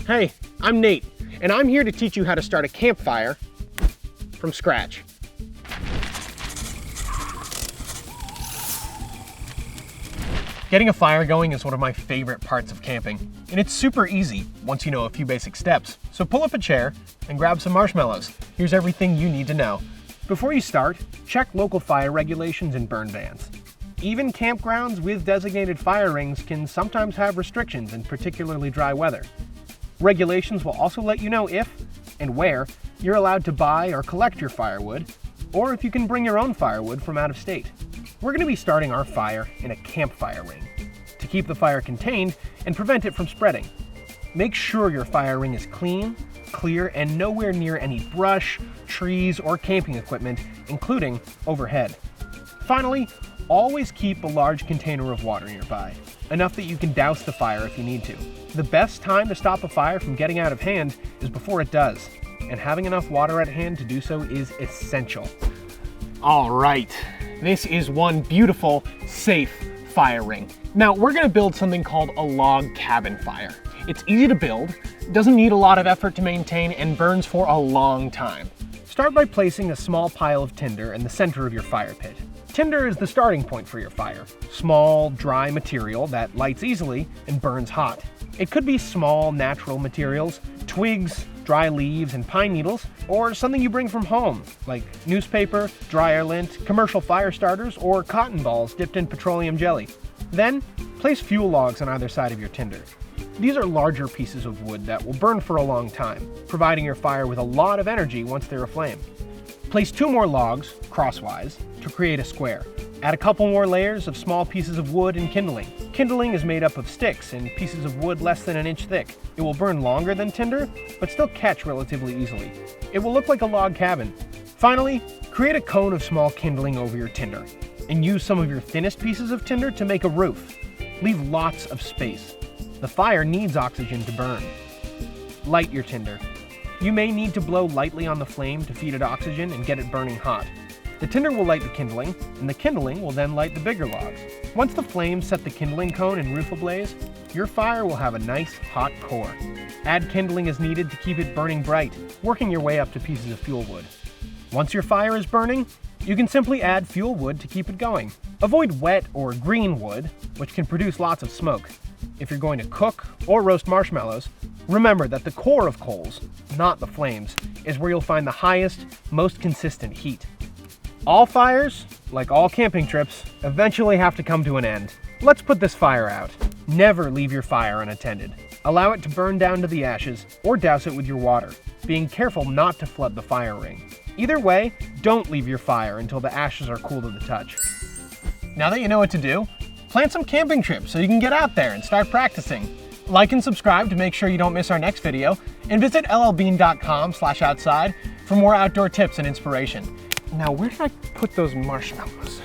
Hey, I'm Nate, and I'm here to teach you how to start a campfire from scratch. Getting a fire going is one of my favorite parts of camping, and it's super easy once you know a few basic steps. So pull up a chair and grab some marshmallows. Here's everything you need to know. Before you start, check local fire regulations and burn bans. Even campgrounds with designated fire rings can sometimes have restrictions in particularly dry weather. Regulations will also let you know if and where you're allowed to buy or collect your firewood, or if you can bring your own firewood from out of state. We're going to be starting our fire in a campfire ring to keep the fire contained and prevent it from spreading. Make sure your fire ring is clean, clear, and nowhere near any brush, trees, or camping equipment, including overhead. Finally, always keep a large container of water nearby, enough that you can douse the fire if you need to. The best time to stop a fire from getting out of hand is before it does, and having enough water at hand to do so is essential. All right, this is one beautiful, safe fire ring. Now, we're gonna build something called a log cabin fire. It's easy to build, doesn't need a lot of effort to maintain, and burns for a long time. Start by placing a small pile of tinder in the center of your fire pit. Tinder is the starting point for your fire. Small, dry material that lights easily and burns hot. It could be small, natural materials, twigs, dry leaves, and pine needles, or something you bring from home, like newspaper, dryer lint, commercial fire starters, or cotton balls dipped in petroleum jelly. Then, place fuel logs on either side of your tinder. These are larger pieces of wood that will burn for a long time, providing your fire with a lot of energy once they're aflame. Place 2 more logs, crosswise, to create a square. Add a couple more layers of small pieces of wood and kindling. Kindling is made up of sticks and pieces of wood less than an inch thick. It will burn longer than tinder, but still catch relatively easily. It will look like a log cabin. Finally, create a cone of small kindling over your tinder, and use some of your thinnest pieces of tinder to make a roof. Leave lots of space. The fire needs oxygen to burn. Light your tinder. You may need to blow lightly on the flame to feed it oxygen and get it burning hot. The tinder will light the kindling, and the kindling will then light the bigger logs. Once the flames set the kindling cone and roof ablaze, your fire will have a nice hot core. Add kindling as needed to keep it burning bright, working your way up to pieces of fuel wood. Once your fire is burning, you can simply add fuel wood to keep it going. Avoid wet or green wood, which can produce lots of smoke. If you're going to cook or roast marshmallows, remember that the core of coals, not the flames, is where you'll find the highest, most consistent heat. All fires, like all camping trips, eventually have to come to an end. Let's put this fire out. Never leave your fire unattended. Allow it to burn down to the ashes or douse it with your water, being careful not to flood the fire ring. Either way, don't leave your fire until the ashes are cool to the touch. Now that you know what to do, plan some camping trips so you can get out there and start practicing. Like and subscribe to make sure you don't miss our next video, and visit llbean.com/outside for more outdoor tips and inspiration. Now, where did I put those marshmallows?